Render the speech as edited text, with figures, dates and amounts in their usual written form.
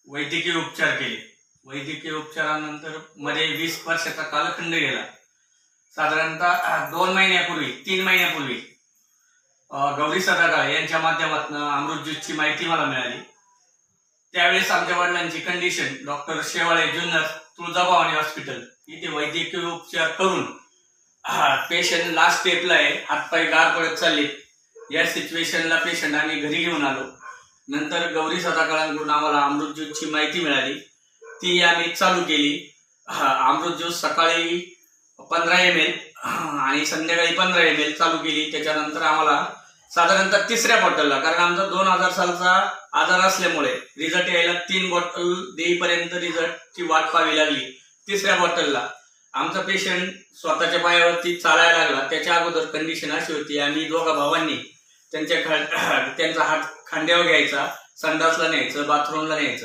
वैद्यकीय उपचार केले. वैद्यकीय उपचारानंतर मध्ये 20 वर्षाचा कालखंड गेला. साधारणतः 3 महिन्यापूर्वी गौरी सदाकाळ यांच्या माध्यमातून अमृत ज्यूसची माहिती मला मिळाली. त्यावेळेस आमच्या वडिलांची condition doctor Shewale Junnar Tuljabhavani hospital इथे वैद्यकीय उपचार करून पेशंट लास्ट स्टेपला आहे, हातपाय गार पडत चालले. या सिच्युएशनला पेशंट आम्ही घरी घेऊन आलो. नंतर गौरी सदाकाळांकडून आम्हाला अमृत ज्यूसची माहिती मिळाली, ती आम्ही चालू केली. अमृत ज्यूस सकाळी 15 ml आणि संध्याकाळी 15 ml चालू केली. त्याच्यानंतर आम्हाला साधारणतः 3ऱ्या बॉटलला, कारण आमचा 2000 सालचा आजार असल्यामुळे रिझल्ट यायला 3 बॉटल देईपर्यंत रिझल्टची वाट पाहावी लागली. 3ऱ्या बॉटलला आमचा पेशंट स्वतःच्या पायावरती चालायला लागला. त्याच्या अगोदर कंडिशन अशी होती, आम्ही दोघा भावांनी त्यांचा हात खांद्यावर घ्यायचा, संडासला न्यायचं, बाथरूमला न्यायचं.